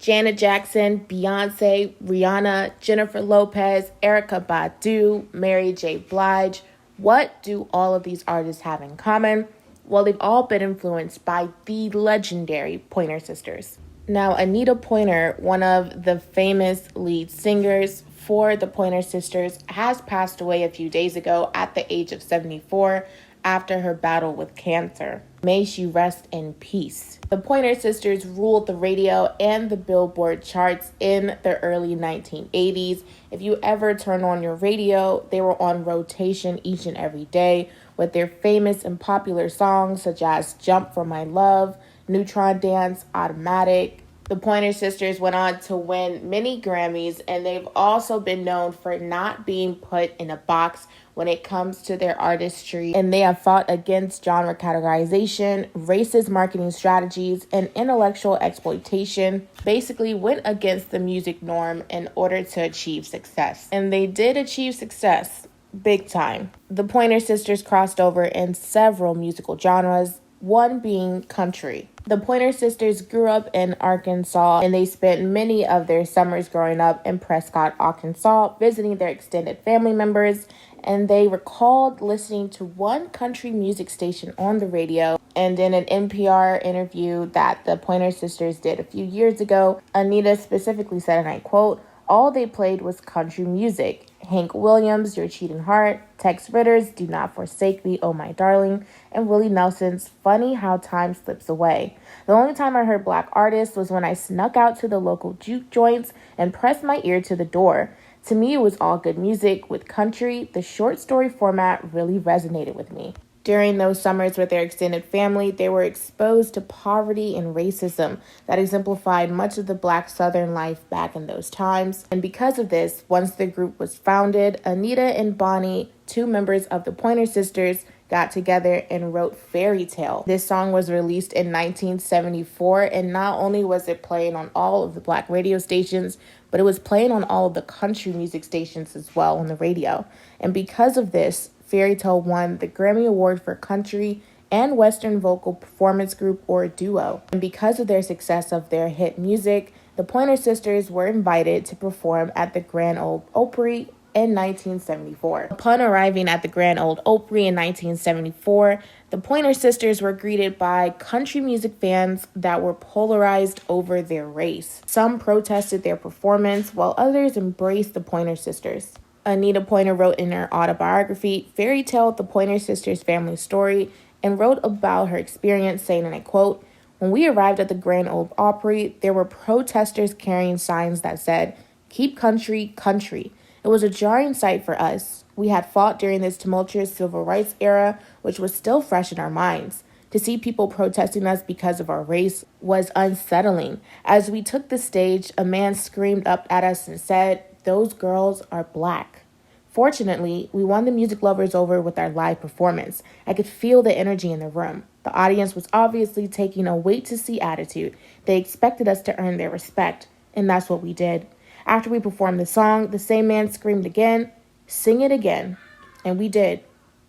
Janet Jackson, Beyonce, Rihanna, Jennifer Lopez, Erykah Badu, Mary J. Blige. What do all of these artists have in common? Well, they've all been influenced by the legendary Pointer Sisters. Now, Anita Pointer, one of the famous lead singers for the Pointer Sisters, has passed away a few days ago at the age of 74 after her battle with cancer. May she rest in peace. The Pointer Sisters ruled the radio and the Billboard charts in the early 1980s. If you ever turn on your radio, they were on rotation each and every day with their famous and popular songs such as Jump for My Love, Neutron Dance, Automatic. The Pointer Sisters went on to win many Grammys, and they've also been known for not being put in a box when it comes to their artistry. And they have fought against genre categorization, racist marketing strategies, and intellectual exploitation. Basically went against the music norm in order to achieve success. And they did achieve success, big time. The Pointer Sisters crossed over in several musical genres, one being country. The Pointer Sisters grew up in Arkansas, and they spent many of their summers growing up in Prescott, Arkansas, visiting their extended family members, and they recalled listening to one country music station on the radio. And in an NPR interview that the Pointer Sisters did a few years ago, Anita specifically said, and I quote, "All they played was country music. Hank Williams, Your Cheating Heart, Tex Ritter's Do Not Forsake Me, Oh My Darling, and Willie Nelson's Funny How Time Slips Away. The only time I heard black artists was when I snuck out to the local juke joints and pressed my ear to the door. To me, it was all good music. With country, the short story format really resonated with me." During those summers with their extended family, they were exposed to poverty and racism that exemplified much of the Black Southern life back in those times. And because of this, once the group was founded, Anita and Bonnie, two members of the Pointer Sisters, got together and wrote Fairy Tale. This song was released in 1974, and not only was it playing on all of the black radio stations, but it was playing on all of the country music stations as well on the radio. And because of this, Fairy Tale won the Grammy Award for Country and Western Vocal Performance Group or Duo. And because of their success of their hit music, the Pointer Sisters were invited to perform at the Grand Old Opry in 1974. Upon arriving at the Grand Old Opry in 1974, the Pointer Sisters were greeted by country music fans that were polarized over their race. Some protested their performance, while others embraced the Pointer Sisters. Anita Pointer wrote in her autobiography, Fairy Tale, the Pointer Sisters' family story, and wrote about her experience, saying, and I quote, "When we arrived at the Grand Old Opry, there were protesters carrying signs that said, 'Keep country, country.' It was a jarring sight for us. We had fought during this tumultuous civil rights era, which was still fresh in our minds. To see people protesting us because of our race was unsettling. As we took the stage, a man screamed up at us and said, 'Those girls are black.' Fortunately, we won the music lovers over with our live performance. I could feel the energy in the room. The audience was obviously taking a wait-to-see attitude. They expected us to earn their respect, and that's what we did. After we performed the song, the same man screamed again, 'Sing it again.' And we did.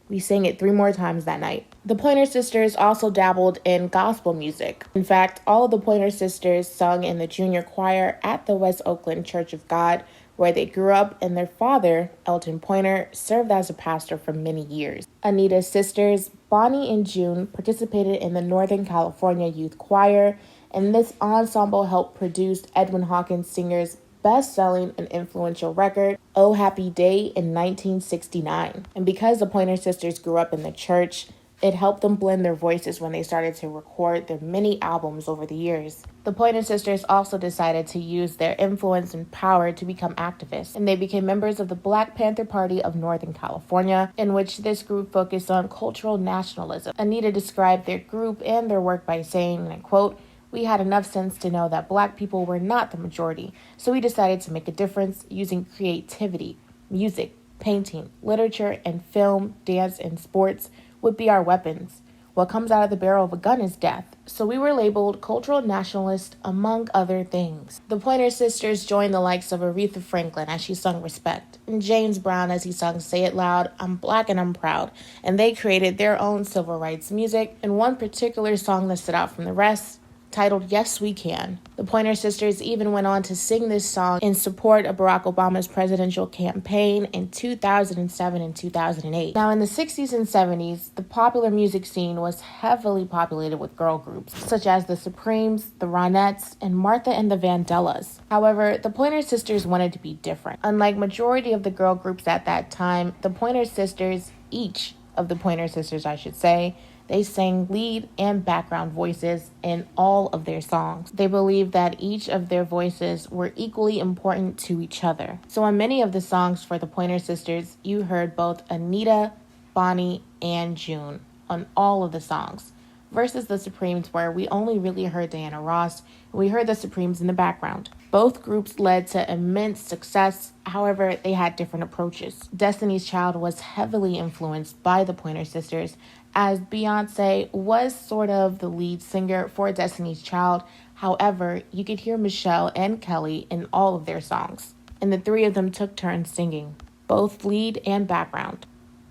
We sang it 3 more times that night." The Pointer Sisters also dabbled in gospel music. In fact, all of the Pointer Sisters sung in the junior choir at the West Oakland Church of God, where they grew up, and their father, Elton Pointer, served as a pastor for many years. Anita's sisters, Bonnie and June, participated in the Northern California Youth Choir, and this ensemble helped produce Edwin Hawkins Singer's best-selling and influential record, Oh Happy Day, in 1969. And because the Pointer Sisters grew up in the church, it helped them blend their voices when they started to record their many albums over the years. The Pointer Sisters also decided to use their influence and power to become activists, and they became members of the Black Panther Party of Northern California, in which this group focused on cultural nationalism. Anita described their group and their work by saying, and I quote, "We had enough sense to know that black people were not the majority, so we decided to make a difference using creativity. Music, painting, literature, and film, dance, and sports would be our weapons. What comes out of the barrel of a gun is death, so we were labeled cultural nationalists, among other things." The Pointer Sisters joined the likes of Aretha Franklin as she sung Respect, and James Brown as he sung Say It Loud, I'm Black and I'm Proud, and they created their own civil rights music, and one particular song that stood out from the rest, titled Yes We Can. The Pointer Sisters even went on to sing this song in support of Barack Obama's presidential campaign in 2007 and 2008. Now, in the 60s and 70s, the popular music scene was heavily populated with girl groups, such as the Supremes, the Ronettes, and Martha and the Vandellas. However, the Pointer Sisters wanted to be different. Unlike majority of the girl groups at that time, the Pointer Sisters, each of the Pointer Sisters, I should say, they sang lead and background voices in all of their songs. They believed that each of their voices were equally important to each other. So on many of the songs for the Pointer Sisters, you heard both Anita, Bonnie, and June on all of the songs, versus the Supremes, where we only really heard Diana Ross, and we heard the Supremes in the background. Both groups led to immense success, however, they had different approaches. Destiny's Child was heavily influenced by the Pointer Sisters, as Beyonce was sort of the lead singer for Destiny's Child. However, you could hear Michelle and Kelly in all of their songs, and the three of them took turns singing, both lead and background.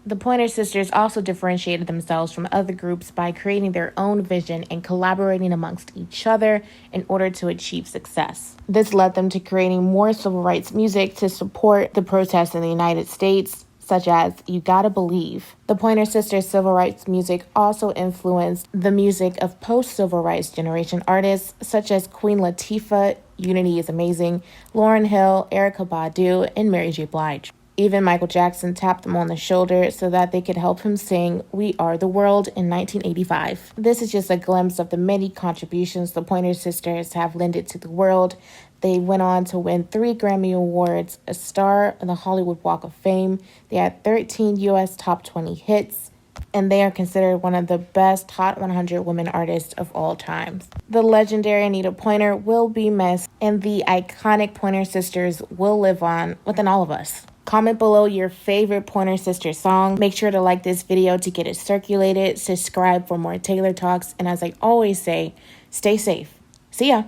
The Pointer Sisters also differentiated themselves from other groups by creating their own vision and collaborating amongst each other in order to achieve success. This led them to creating more civil rights music to support the protests in the United States, such as You Gotta Believe. The Pointer Sisters' civil rights music also influenced the music of post-civil rights generation artists such as Queen Latifah, Unity is Amazing, Lauryn Hill, Erykah Badu, and Mary J. Blige. Even Michael Jackson tapped them on the shoulder so that they could help him sing We Are the World in 1985. This is just a glimpse of the many contributions the Pointer Sisters have lended to the world. They went on to win 3 Grammy Awards, a star on the Hollywood Walk of Fame. They had 13 U.S. Top 20 hits, and they are considered one of the best Hot 100 women artists of all time. The legendary Anita Pointer will be missed, and the iconic Pointer Sisters will live on within all of us. Comment below your favorite Pointer Sisters song. Make sure to like this video to get it circulated. Subscribe for more Taylor Talks. And as I always say, stay safe. See ya.